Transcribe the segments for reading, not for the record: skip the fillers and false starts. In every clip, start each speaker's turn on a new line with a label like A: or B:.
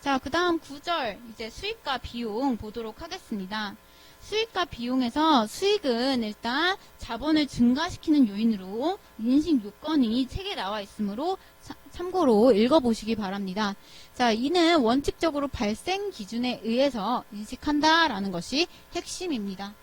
A: 자, 그 다음 9절 이제 수익과 비용 보도록 하겠습니다. 수익과 비용에서 수익은 일단 자본을 증가시키는 요인으로 인식 요건이 책에 나와 있으므로 참고로 읽어보시기 바랍니다. 자, 이는 원칙적으로 발생 기준에 의해서 인식한다라는 것이 핵심입니다.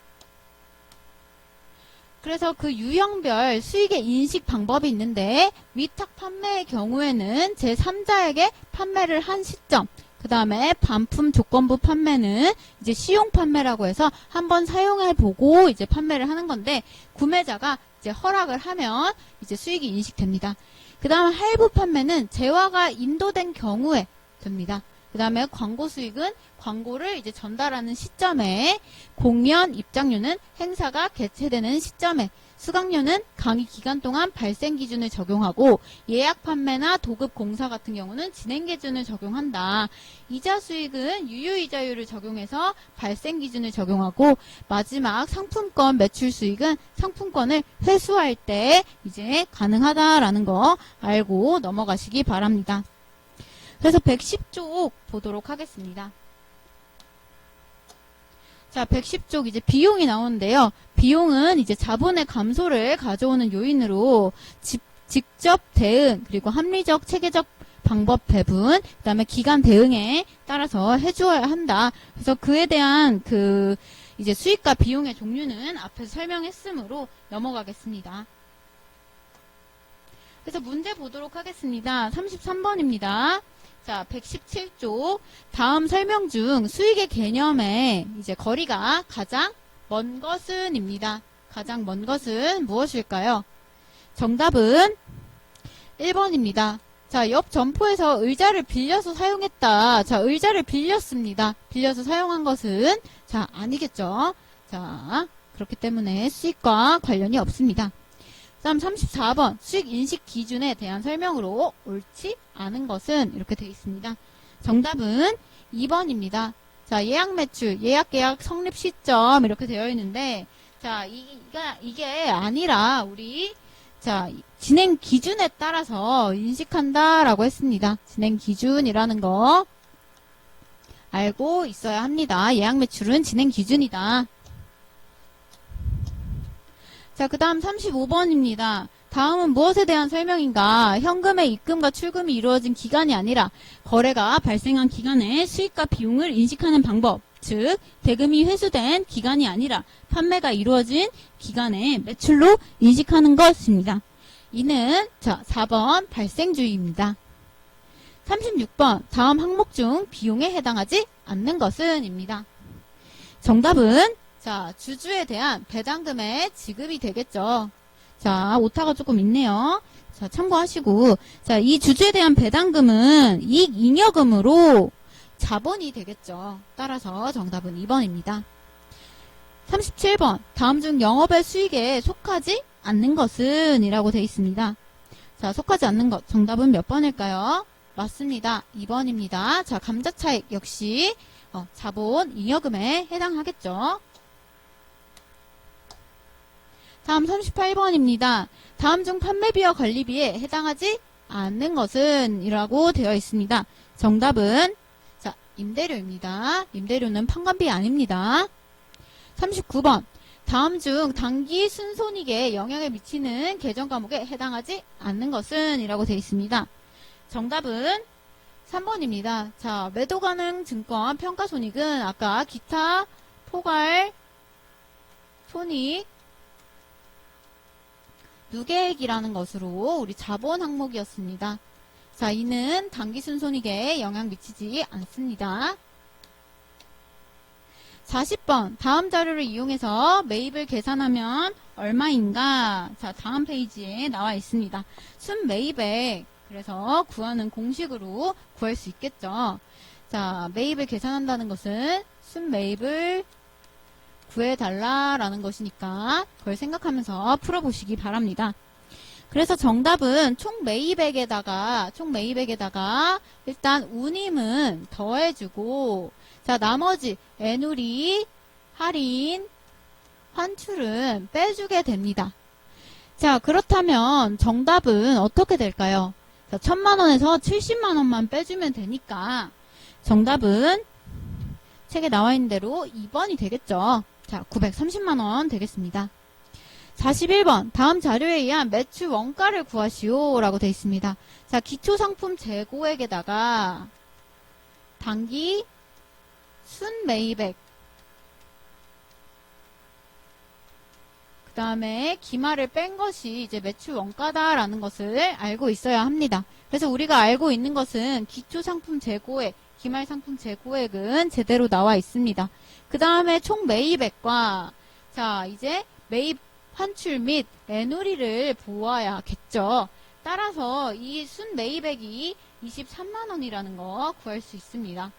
A: 그래서 그 유형별 수익의 인식 방법이 있는데 위탁 판매의 경우에는 제3자에게 판매를 한 시점, 그 다음에 반품 조건부 판매는 이제 시용 판매라고 해서 한번 사용해 보고 이제 판매를 하는 건데 구매자가 이제 허락을 하면 이제 수익이 인식됩니다. 그 다음 할부 판매는 재화가 인도된 경우에 됩니다. 그 다음에 광고 수익은 광고를 이제 전달하는 시점에, 공연 입장료는 행사가 개최되는 시점에, 수강료는 강의 기간 동안 발생 기준을 적용하고 예약 판매나 도급 공사 같은 경우는 진행 기준을 적용한다. 이자 수익은 유효이자율을 적용해서 발생 기준을 적용하고 마지막 상품권 매출 수익은 상품권을 회수할 때 이제 가능하다라는 거 알고 넘어가시기 바랍니다. 그래서 110쪽 보도록 하겠습니다. 자, 110쪽 이제 비용이 나오는데요. 비용은 이제 자본의 감소를 가져오는 요인으로 직접 대응, 그리고 합리적, 체계적 방법 배분, 그 다음에 기간 대응에 따라서 해주어야 한다. 그래서 그에 대한 이제 수익과 비용의 종류는 앞에서 설명했으므로 넘어가겠습니다. 그래서 문제 보도록 하겠습니다. 33번입니다. 자, 117쪽. 다음 설명 중 수익의 개념에 이제 거리가 가장 먼 것은입니다. 가장 먼 것은 무엇일까요? 정답은 1번입니다. 자, 옆 점포에서 의자를 빌려서 사용했다. 자, 의자를 빌렸습니다. 빌려서 사용한 것은 자, 아니겠죠. 자, 그렇기 때문에 수익과 관련이 없습니다. 다음 34번 수익 인식 기준에 대한 설명으로 옳지 않은 것은 이렇게 되어 있습니다. 정답은 2번입니다. 자, 예약 매출, 예약 계약 성립 시점 이렇게 되어 있는데 자, 이게 아니라 우리 자, 진행 기준에 따라서 인식한다라고 했습니다. 진행 기준이라는 거 알고 있어야 합니다. 예약 매출은 진행 기준이다. 자, 그 다음 35번입니다. 다음은 무엇에 대한 설명인가? 현금의 입금과 출금이 이루어진 기간이 아니라 거래가 발생한 기간에 수익과 비용을 인식하는 방법, 즉 대금이 회수된 기간이 아니라 판매가 이루어진 기간에 매출로 인식하는 것입니다. 이는 자 4번 발생주의입니다. 36번 다음 항목 중 비용에 해당하지 않는 것은 입니다. 정답은 자, 주주에 대한 배당금의 지급이 되겠죠. 자, 오타가 조금 있네요. 자, 참고하시고. 자, 이 주주에 대한 배당금은 이익 잉여금으로 자본이 되겠죠. 따라서 정답은 2번입니다. 37번. 다음 중 영업의 수익에 속하지 않는 것은 이라고 되어 있습니다. 자, 속하지 않는 것. 정답은 몇 번일까요? 맞습니다. 2번입니다. 자, 감자차익 역시 자본 잉여금에 해당하겠죠. 다음 38번입니다. 다음 중 판매비와 관리비에 해당하지 않는 것은 이라고 되어 있습니다. 정답은 자 임대료입니다. 임대료는 판관비 아닙니다. 39번 다음 중 단기 순손익에 영향을 미치는 계정 과목에 해당하지 않는 것은 이라고 되어 있습니다. 정답은 3번입니다. 자, 매도 가능 증권 평가 손익은 아까 기타 포괄 손익 누계액이라는 것으로 우리 자본 항목이었습니다. 자, 이는 단기 순손익에 영향 미치지 않습니다. 40번 다음 자료를 이용해서 매입을 계산하면 얼마인가? 자, 다음 페이지에 나와 있습니다. 순매입액 그래서 구하는 공식으로 구할 수 있겠죠. 자, 매입을 계산한다는 것은 순매입을 구해달라라는 것이니까 그걸 생각하면서 풀어보시기 바랍니다. 그래서 정답은 총 매입액에다가 일단 운임은 더해주고 자 나머지 애누리, 할인, 환출은 빼주게 됩니다. 자 그렇다면 정답은 어떻게 될까요? 자, 1000만원에서 70만원만 빼주면 되니까 정답은 책에 나와 있는 대로 2번이 되겠죠. 자, 930만원 되겠습니다. 41번 다음 자료에 의한 매출 원가를 구하시오 라고 되어 있습니다. 자, 기초상품 재고액에다가 단기 순 매입액 그 다음에 기말을 뺀 것이 이제 매출 원가다라는 것을 알고 있어야 합니다. 그래서 우리가 알고 있는 것은 기초상품 재고액, 기말상품 재고액은 제대로 나와 있습니다. 그 다음에 총 매입액과 자 이제 매입 환출 및 애누리를 보아야겠죠. 따라서 이 순 매입액이 23만원이라는 거 구할 수 있습니다.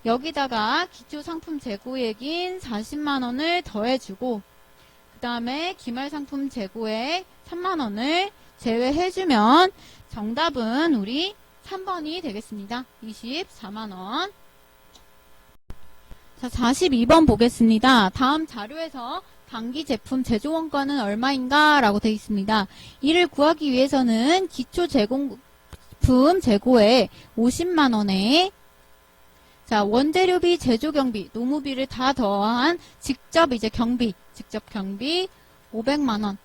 A: 여기다가 기초상품 재고액인 40만원을 더해주고 그 다음에 기말상품 재고액 3만원을 제외해주면 정답은 우리 3번이 되겠습니다. 24만원. 자, 42번 보겠습니다. 다음 자료에서 단기 제품 제조 원가는 얼마인가? 라고 되어 있습니다. 이를 구하기 위해서는 기초 제공품 재고액 50만원에 자, 원재료비, 제조경비, 노무비를 다 더한 직접 경비 500만원.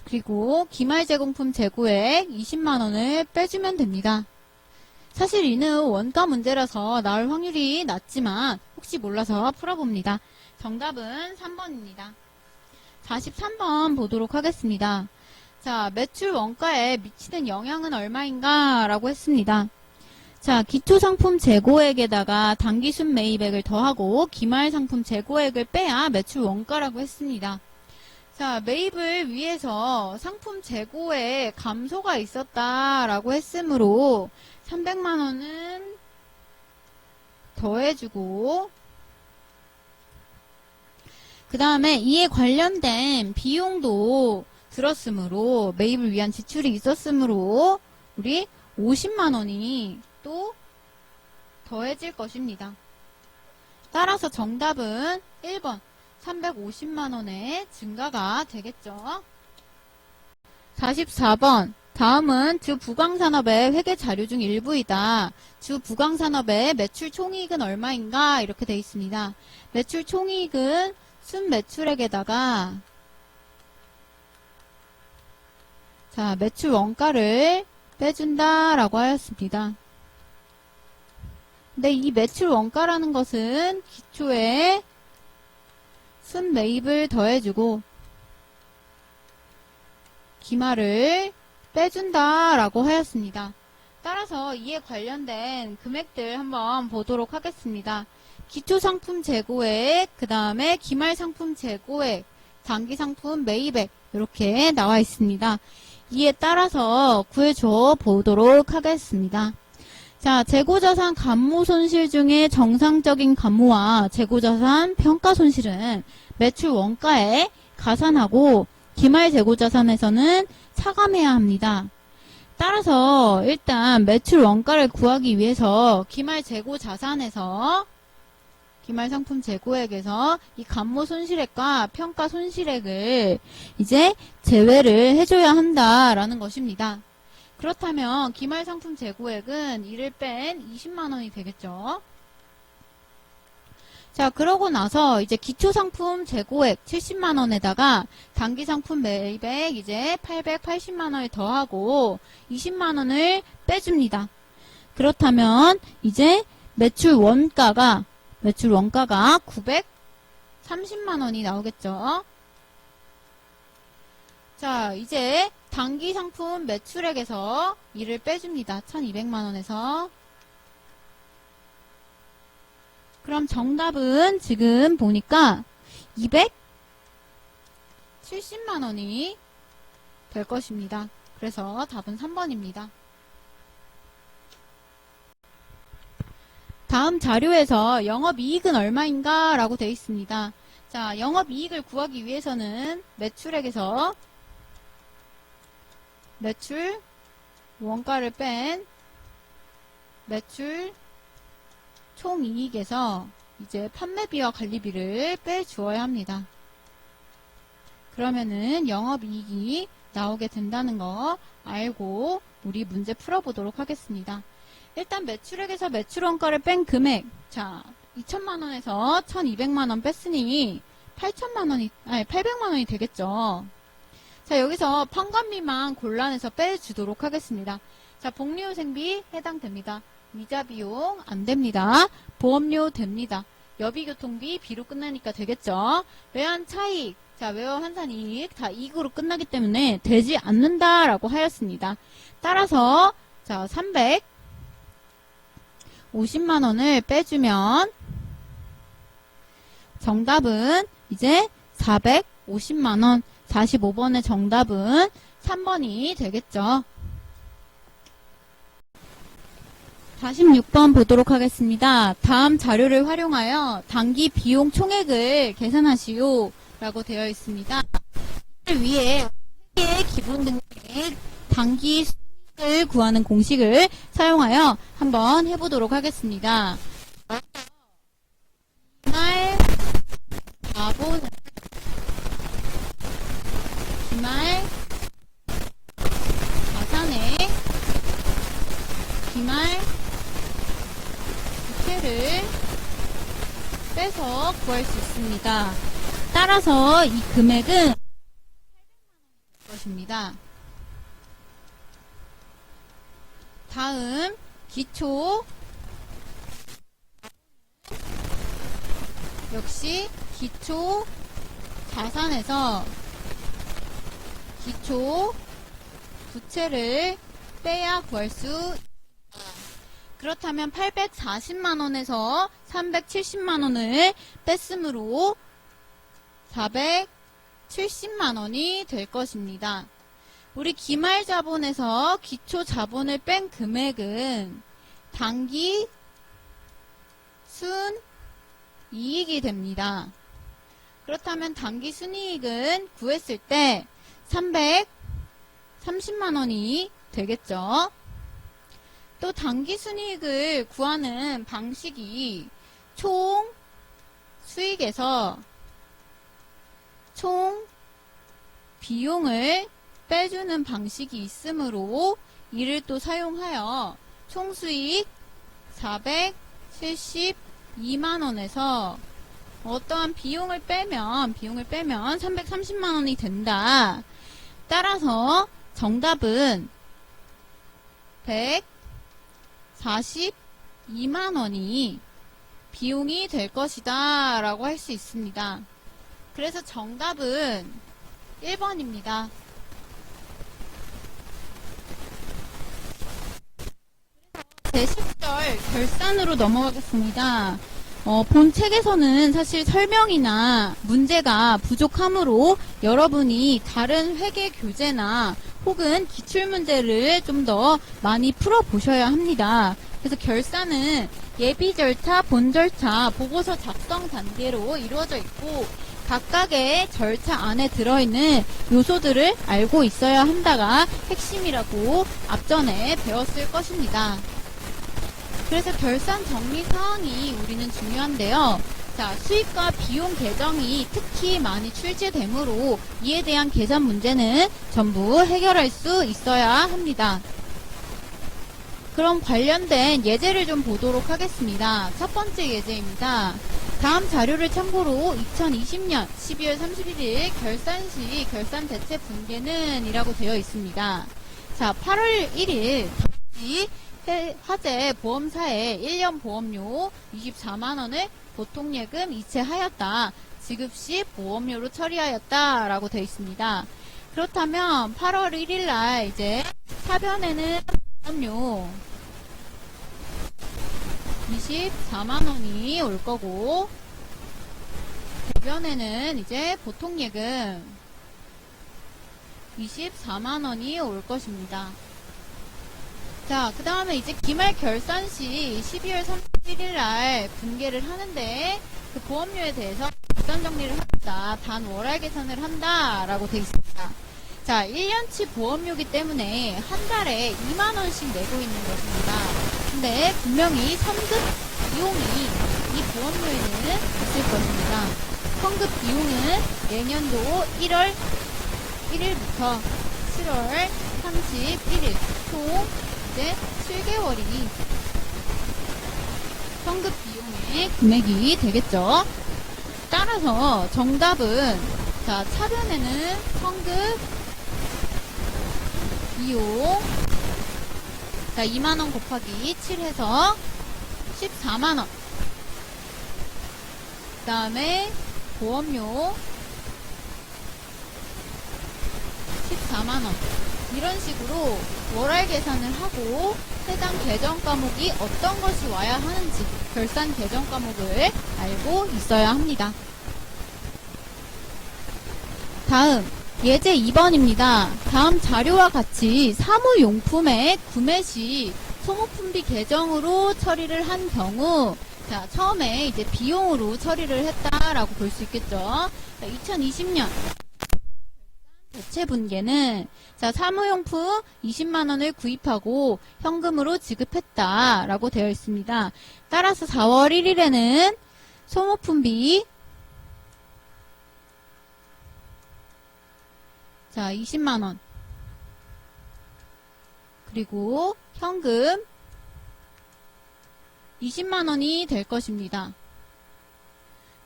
A: 그리고 기말 제공품 재고액 20만원을 빼주면 됩니다. 사실 이는 원가 문제라서 나올 확률이 낮지만 혹시 몰라서 풀어봅니다. 정답은 3번입니다. 43번 보도록 하겠습니다. 자, 매출 원가에 미치는 영향은 얼마인가? 라고 했습니다. 자, 기초상품 재고액에다가 단기순 매입액을 더하고 기말상품 재고액을 빼야 매출 원가라고 했습니다. 자, 매입을 위해서 상품 재고에 감소가 있었다라고 했으므로 300만원은 더해주고 그 다음에 이에 관련된 비용도 들었으므로 매입을 위한 지출이 있었으므로 우리 50만원이 또 더해질 것입니다. 따라서 정답은 1번 350만원의 증가가 되겠죠. 44번 다음은 주부강산업의 회계 자료 중 일부이다. 주부강산업의 매출 총이익은 얼마인가? 이렇게 되어 있습니다. 매출 총이익은 순매출액에다가 자, 매출 원가를 빼준다라고 하였습니다. 근데 이 매출 원가라는 것은 기초에 순 매입을 더해주고 기말을 빼준다라고 하였습니다. 따라서 이에 관련된 금액들 한번 보도록 하겠습니다. 기초상품 재고액, 그 다음에 기말상품 재고액, 단기상품 매입액 이렇게 나와 있습니다. 이에 따라서 구해줘 보도록 하겠습니다. 자, 재고자산 감모 손실 중에 정상적인 감모와 재고자산 평가 손실은 매출 원가에 가산하고 기말 재고자산에서는 차감해야 합니다. 따라서 일단 매출 원가를 구하기 위해서 기말 재고자산에서 기말 상품 재고액에서 이 감모 손실액과 평가 손실액을 이제 제외를 해줘야 한다라는 것입니다. 그렇다면 기말 상품 재고액은 이를 뺀 20만원이 되겠죠. 자, 그러고 나서 이제 기초 상품 재고액 70만원에다가 단기 상품 매입액 이제 880만원을 더하고 20만원을 빼줍니다. 그렇다면 이제 매출 원가가 930만원이 나오겠죠. 자, 이제 단기 상품 매출액에서 이를 빼줍니다. 1200만원에서. 그럼 정답은 지금 보니까 270만원이 될 것입니다. 그래서 답은 3번입니다. 다음 자료에서 영업이익은 얼마인가? 라고 되어 있습니다. 자, 영업이익을 구하기 위해서는 매출액에서 매출 원가를 뺀 매출 총이익에서 이제 판매비와 관리비를 빼주어야 합니다. 그러면은 영업이익이 나오게 된다는 거 알고 우리 문제 풀어보도록 하겠습니다. 일단 매출액에서 매출 원가를 뺀 금액. 자, 2천만원에서 1200만원 뺐으니 800만원이 되겠죠. 자, 여기서 판관비만 골라내서 빼주도록 하겠습니다. 자, 복리후생비 해당됩니다. 이자비용 안됩니다. 보험료 됩니다. 여비교통비 비로 끝나니까 되겠죠. 외환차익, 자, 외화환산이익 다 이익으로 끝나기 때문에 되지 않는다라고 하였습니다. 따라서 자, 350만원을 빼주면 정답은 이제 450만원. 45번의 정답은 3번이 되겠죠. 46번 보도록 하겠습니다. 다음 자료를 활용하여 당기 비용 총액을 계산하시오 라고 되어 있습니다. 위에 회계의 기본 등록 당기 수익을 구하는 공식을 사용하여 한번 해보도록 하겠습니다. 기말 자본 기말 자산의 기말 부채를 빼서 구할 수 있습니다. 따라서 이 금액은 800만원일 것입니다. 다음 기초 역시 기초 자산에서 기초 부채를 빼야 구할 수 있습니다. 그렇다면 840만원에서 370만원을 뺐으므로 470만원이 될 것입니다. 우리 기말자본에서 기초자본을 뺀 금액은 당기 순이익이 됩니다. 그렇다면 당기 순이익은 구했을 때 330만원이 되겠죠. 또 당기 순이익을 구하는 방식이 총 수익에서 총 비용을 빼주는 방식이 있으므로 이를 또 사용하여 총 수익 472만원에서 어떠한 비용을 빼면 330만원이 된다. 따라서 정답은 142만원이 비용이 될 것이다 라고 할 수 있습니다. 그래서 정답은 1번입니다. 제10절 결산으로 넘어가겠습니다. 본 책에서는 사실 설명이나 문제가 부족하므로 여러분이 다른 회계 교재나 혹은 기출문제를 좀 더 많이 풀어보셔야 합니다. 그래서 결산은 예비 절차, 본 절차, 보고서 작성 단계로 이루어져 있고 각각의 절차 안에 들어있는 요소들을 알고 있어야 한다가 핵심이라고 앞전에 배웠을 것입니다. 그래서 결산 정리 사항이 우리는 중요한데요. 자, 수익과 비용 계정이 특히 많이 출제되므로 이에 대한 계산 문제는 전부 해결할 수 있어야 합니다. 그럼 관련된 예제를 좀 보도록 하겠습니다. 첫 번째 예제입니다. 다음 자료를 참고로 2020년 12월 31일 결산 시 결산 대체 분계는 이라고 되어 있습니다. 자, 8월 1일 당시 화재 보험사에 1년 보험료 24만원을 보통예금 이체하였다. 지급시 보험료로 처리하였다. 라고 되어 있습니다. 그렇다면 8월 1일날 이제 사변에는 보험료 24만원이 올 거고 대변에는 이제 보통예금 24만원이 올 것입니다. 자, 그 다음에 이제 기말 결산 시 12월 31일 날 분계를 하는데 그 보험료에 대해서 결산 정리를 한다. 단 월할 계산을 한다. 라고 되어 있습니다. 자, 1년치 보험료기 때문에 한 달에 2만원씩 내고 있는 것입니다. 근데 분명히 선급 비용이 이 보험료에는 있을 것입니다. 선급 비용은 내년도 1월 1일부터 7월 31일 총 이제 7개월이 현금 비용의 금액이 되겠죠. 따라서 정답은 자, 차변에는 현금 비용 자, 2만원 곱하기 7 해서 14만원. 그 다음에 보험료 14만원. 이런 식으로 월할 계산을 하고 해당 계정 과목이 어떤 것이 와야 하는지 결산 계정 과목을 알고 있어야 합니다. 다음 예제 2번입니다. 다음 자료와 같이 사무용품의 구매 시 소모품비 계정으로 처리를 한 경우 자, 처음에 이제 비용으로 처리를 했다라고 볼 수 있겠죠. 자, 2020년 대체 분계는 자, 사무용품 20만원을 구입하고 현금으로 지급했다라고 되어 있습니다. 따라서 4월 1일에는 소모품비 자, 20만원 그리고 현금 20만원이 될 것입니다.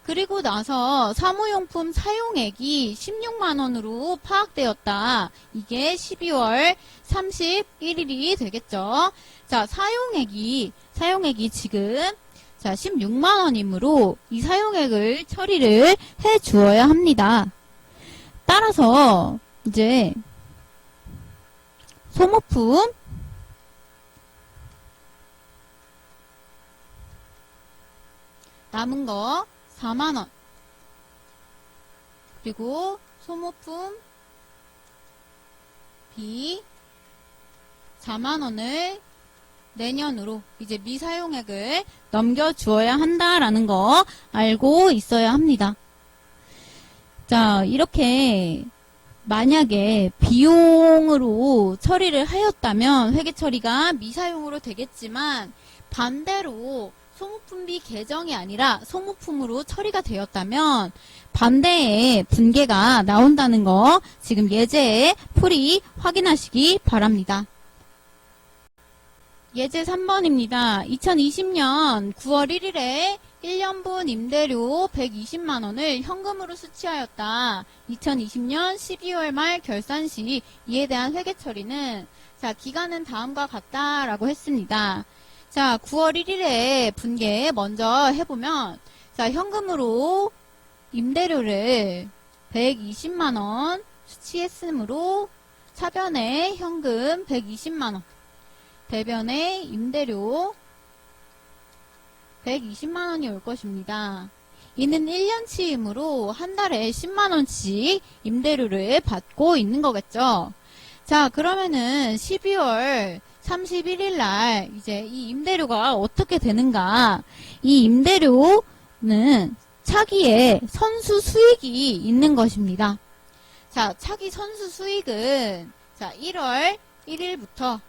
A: 그리고 나서 사무용품 사용액이 16만원으로 파악되었다. 이게 12월 31일이 되겠죠. 자, 사용액이 지금 자, 16만원이므로 이 사용액을 처리를 해 주어야 합니다. 따라서 이제 소모품 남은 거 4만원 그리고 소모품 비 4만원을 내년으로 이제 미사용액을 넘겨주어야 한다라는 거 알고 있어야 합니다. 자, 이렇게 만약에 비용으로 처리를 하였다면 회계 처리가 미사용으로 되겠지만 반대로 소모품비 계정이 아니라 소모품으로 처리가 되었다면 반대의 분계가 나온다는 거 지금 예제의 풀이 확인하시기 바랍니다. 예제 3번입니다. 2020년 9월 1일에 1년분 임대료 120만원을 현금으로 수취하였다. 2020년 12월 말 결산 시 이에 대한 회계 처리는 자, 기간은 다음과 같다라고 했습니다. 자, 9월 1일에 분계 먼저 해보면 자, 현금으로 임대료를 120만원 수취했으므로 차변에 현금 120만원 대변에 임대료 120만원이 올 것입니다. 이는 1년치이므로 한 달에 10만원씩 임대료를 받고 있는 거겠죠. 자, 그러면은 12월 31일 날 이제 이 임대료가 어떻게 되는가? 이 임대료는 차기에 선수 수익이 있는 것입니다. 자, 차기 선수 수익은 자, 1월 1일부터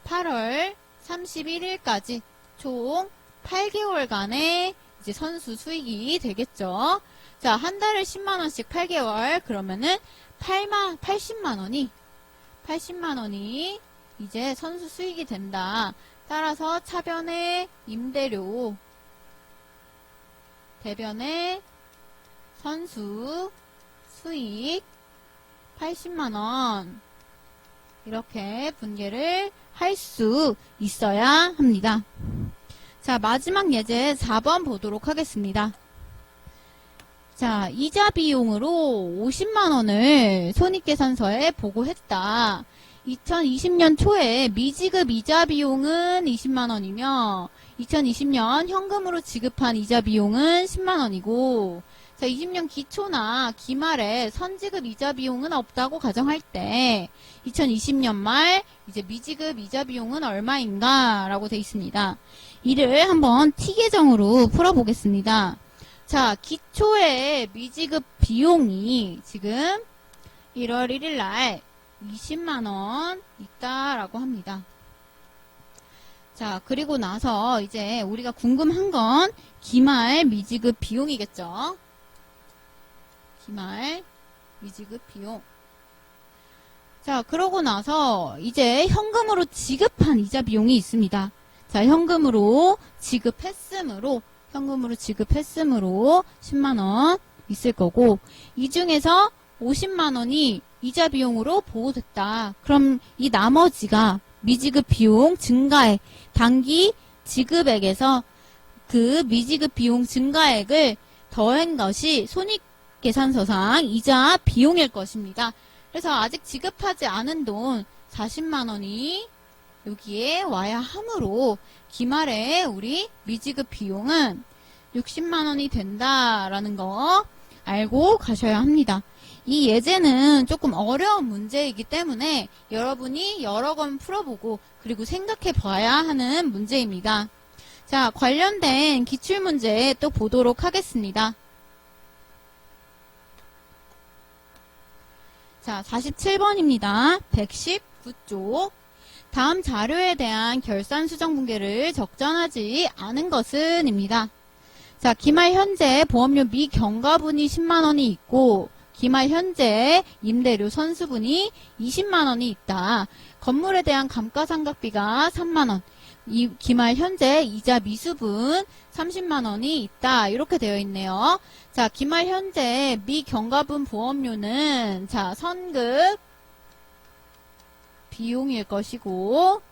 A: 8월 31일까지 총 8개월간의 이제 선수 수익이 되겠죠. 자, 한 달에 10만원씩 8개월 그러면은 80만원이 이제 선수 수익이 된다. 따라서 차변의 임대료 대변의 선수 수익 80만원 이렇게 분계를 할 수 있어야 합니다. 자, 마지막 예제 4번 보도록 하겠습니다. 자, 이자 비용으로 50만원을 손익계산서에 보고했다. 2020년 초에 미지급 이자 비용은 20만원이며 2020년 현금으로 지급한 이자 비용은 10만원이고 자, 20년 기초나 기말에 선지급 이자 비용은 없다고 가정할 때 2020년 말 이제 미지급 이자 비용은 얼마인가 라고 되어 있습니다. 이를 한번 T계정으로 풀어보겠습니다. 자, 기초의 미지급 비용이 지금 1월 1일 날 20만원 있다라고 합니다. 자, 그리고 나서 이제 우리가 궁금한 건 기말 미지급 비용이겠죠. 기말 미지급 비용. 자, 그러고 나서 이제 현금으로 지급한 이자 비용이 있습니다. 자, 현금으로 지급했으므로 10만원 있을 거고, 이 중에서 50만원이 이자 비용으로 보호됐다. 그럼 이 나머지가 미지급 비용 증가액, 단기 지급액에서 그 미지급 비용 증가액을 더한 것이 손익계산서상 이자 비용일 것입니다. 그래서 아직 지급하지 않은 돈 40만원이 여기에 와야 하므로 기말에 우리 미지급 비용은 60만원이 된다라는 거 알고 가셔야 합니다. 이 예제는 조금 어려운 문제이기 때문에 여러분이 여러 번 풀어보고 그리고 생각해 봐야 하는 문제입니다. 자, 관련된 기출문제 또 보도록 하겠습니다. 자, 47번입니다. 119쪽. 다음 자료에 대한 결산 수정 분계를 적정하지 않은 것은 입니다. 자, 기말 현재 보험료 미경과분이 10만원이 있고 기말 현재 임대료 선수분이 20만원이 있다. 건물에 대한 감가상각비가 3만원. 이 기말 현재 이자 미수분 30만원이 있다. 이렇게 되어 있네요. 자, 기말 현재 미경과분 보험료는 자, 선급 비용일 것이고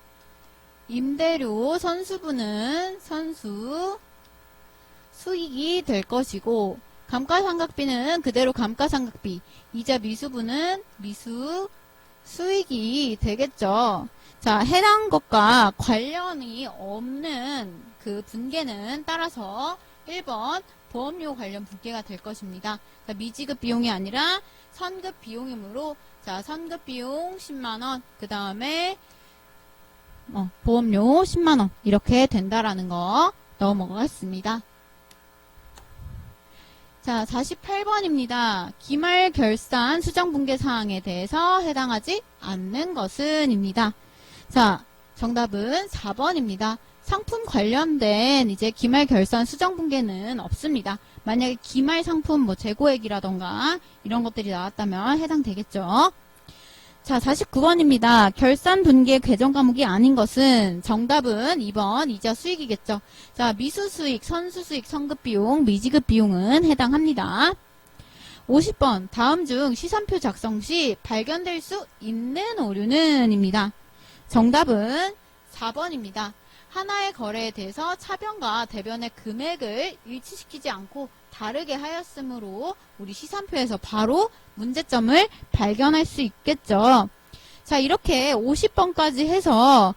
A: 임대료 선수분은 선수 수익이 될 것이고 감가상각비는 그대로 감가상각비, 이자 미수분은 미수 수익이 되겠죠. 자, 해당 것과 관련이 없는 그 분계는 따라서 1번 보험료 관련 분계가 될 것입니다. 자, 미지급 비용이 아니라 선급 비용이므로 자, 선급 비용 10만원, 그 다음에 보험료 10만원 이렇게 된다라는 거 넘어가겠습니다. 자, 48번입니다. 기말 결산 수정 분계 사항에 대해서 해당하지 않는 것은 입니다. 자, 정답은 4번입니다. 상품 관련된 이제 기말 결산 수정 분계는 없습니다. 만약에 기말 상품 뭐 재고액이라던가 이런 것들이 나왔다면 해당되겠죠. 자, 49번입니다. 결산 분계 개정 과목이 아닌 것은 정답은 2번 이자 수익이겠죠. 자, 미수 수익, 선수 수익, 선급 비용, 미지급 비용은 해당합니다. 50번 다음 중 시산표 작성 시 발견될 수 있는 오류는 입니다. 정답은 4번입니다. 하나의 거래에 대해서 차변과 대변의 금액을 일치시키지 않고 다르게 하였으므로 우리 시산표에서 바로 문제점을 발견할 수 있겠죠. 자, 이렇게 50번까지 해서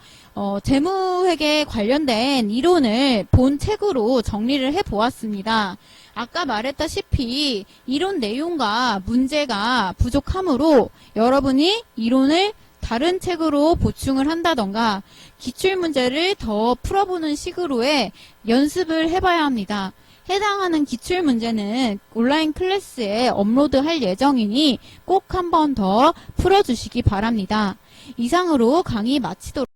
A: 재무회계 관련된 이론을 본 책으로 정리를 해보았습니다. 아까 말했다시피 이론 내용과 문제가 부족하므로 여러분이 이론을 다른 책으로 보충을 한다던가 기출문제를 더 풀어보는 식으로의 연습을 해봐야 합니다. 해당하는 기출문제는 온라인 클래스에 업로드할 예정이니 꼭 한 번 더 풀어주시기 바랍니다. 이상으로 강의 마치도록